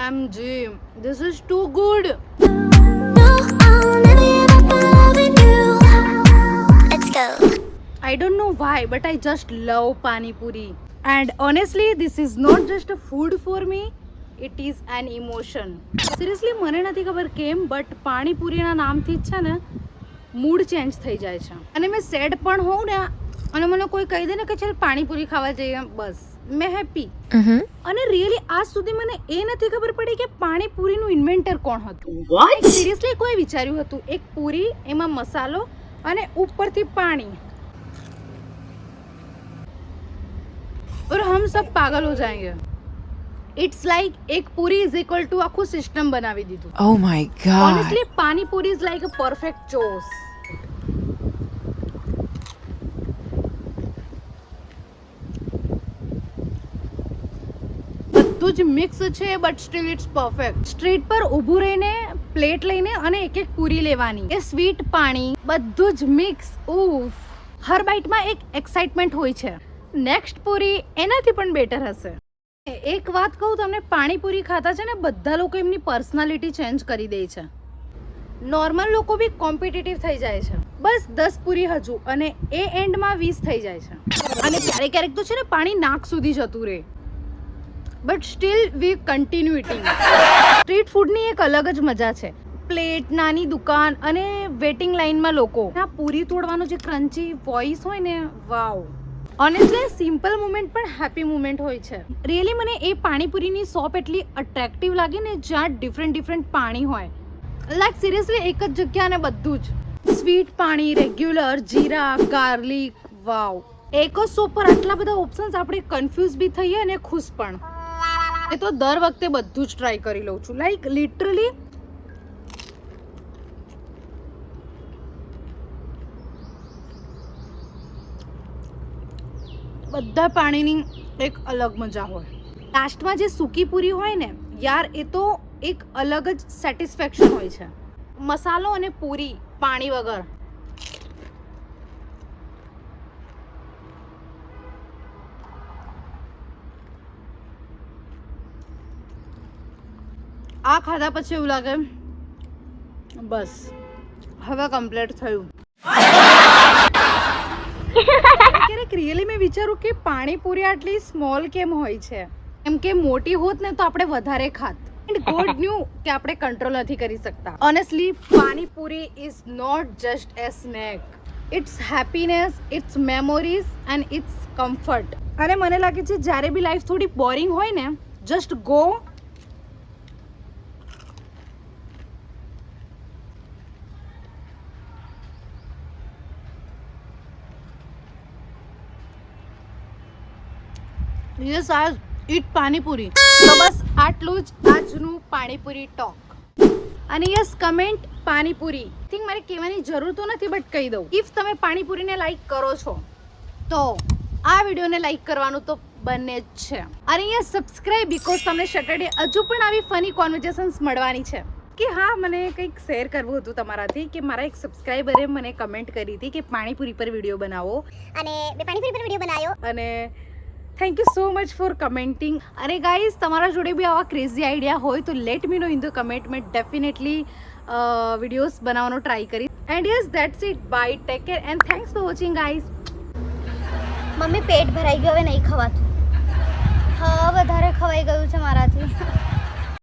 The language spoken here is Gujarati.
OMG, this is too good. No, I'll never give up on loving you. Let's go. I don't know why, but I just love pani puri. And honestly, this is not just a food for me. It is an emotion. Seriously, મને નથી ખબર કેમ, but પાણીપુરીના નામથી જ છે ને મૂડ ચેન્જ થઈ જાય છે. અને મેં સેડ પણ હોઉં ને અને મને કોઈ કહી દે ને કે ચાલ પાણીપુરી ખાવા જઈએ, બસ મેં હેપી. અને રિયલી આજ સુધી મને એ નથી ખબર પડી કે પાણીપુરીનું ઇન્વેન્ટર કોણ હતું. સિરિયસલી કોઈ વિચાર્યું હતું એક પૂરી, એમાં મસાલો અને ઉપરથી પાણી, और हम सब पागल हो जाएंगे. इट्स लाइक एक पूरी इज इक्वल टू आखू सिस्टम बनावी दीधું. Oh my god. Honestly, pani puri is like a perfect choice. બધું જ મિક્સ છે but still it's perfect. Street પર ઊભું રહીને પ્લેટ લઈને અને એક એક પૂરી લેવાની, એ સ્વીટ પાણી બધું જ મિક્સ. ઉફ, હર બાઈટમાં એક એક્સાઇટમેન્ટ હોય છે. નેક્સ્ટ પૂરી એનાથી પણ બેટર હશે. એક વાત કહું તમને, પાણીપુરી ખાતા છે ને બધા લોકો એમની પર્સનાલિટી ચેન્જ કરી દે છે. નોર્મલ લોકો બી કોમ્પિટિટિવ થઈ જાય છે. બસ 10 પૂરી હજુ અને એ એન્ડમાં 20 થઈ જાય છે. અને ક્યારેક ક્યારેક તો છે ને પાણી નાક સુધી જતું રહે, but still we continue eating. Street ફૂડની એક અલગ જ મજા છે. પ્લેટ, નાની દુકાન અને વેટિંગ લાઇનમાં લોકો, આ પૂરી તોડવાનો જે ક્રન્ચી વોઇસ હોય ને, વાવ. ઓનેસ્ટલી સિમ્પલ મુમેન્ટ પણ હેપી મુમેન્ટ હોય છે. રિયલી મને એ પાણીપુરીની શોપ એટલી અટ્રેક્ટિવ લાગે ને જ્યાં ડિફરન્ટ પાણી હોય. લાઈક સિરિયસલી એક જ જગ્યા ને બધું જ સ્વીટ પાણી, રેગ્યુલર, જીરા, ગાર્લિક, વાવ. એક જ શોપ પર આટલા બધા ઓપ્શન્સ, આપણે કન્ફ્યુઝ બી થઈએ અને ખુશ પણ. એ તો દર વખતે બધું જ ટ્રાય કરી લઉં છું. લાઈક લિટરલી બધા પાણીની એક અલગ મજા હોય. લાસ્ટમાં જે સૂકી પૂરી હોય ને યાર, એ તો એક અલગ જ સેટિસ્ફેક્શન હોય છે. મસાલો અને પૂરી પાણી વગર. આ ખાધા પછી એવું લાગે બસ હવે કમ્પ્લીટ થયું. ક્યારેક રિયલી મેં વિચારું કે પાણીપુરી આટલી સ્મોલ કેમ હોય છે. એમ કે મોટી હોત ને તો આપણે વધારે ખાત. એન્ડ ગોડ ન્યુ કે આપણે કંટ્રોલ નથી કરી શકતા. Honestly panipuri is not just a snack. It's happiness, it's memories and it's comfort. અને મને લાગે છે જ્યારે બી લાઈફ થોડી બોરિંગ હોય ને, જસ્ટ ગો યસ આજ ઈટ પાણીપુરી. તો બસ આટલું જ આજનું પાણીપુરી ટોક. અને યસ, કમેન્ટ પાણીપુરી. થિંક મારે કહેવાની જરૂર તો નથી, બટ કહી દઉં. ઇફ તમે પાણીપુરીને લાઈક કરો છો તો આ વિડીયોને લાઈક કરવાનું તો બને જ છે. અને યસ, સબસ્ક્રાઈબ, બીકોઝ તમને સેટરડે હજુ પણ આવી ફની કોન્વર્ઝેશન્સ મળવાની છે. કે હા, મને કંઈક શેર કરવું હતું તમારાથી કે મારા એક સબસ્ક્રાઈબરે મને કમેન્ટ કરી હતી કે પાણીપુરી પર વિડીયો બનાવો, અને મેં પાણીપુરી પર વિડીયો બનાવ્યો. અને thank you so much for commenting. અને ગાઈઝ, તમારા જોડે બી આવા ક્રેઝી આઈડિયા હોય તો let me know in the comment. મેં ડેફિનેટલી વિડીયોઝ બનાવવાનો ટ્રાય કરીશ. And yes, that's it. Bye, take care and thanks for watching guys. Mummy પેટ ભરાઈ ગયું, હવે નહીં ખવાતું. હા, વધારે ખવાઈ ગયું છે મારાથી.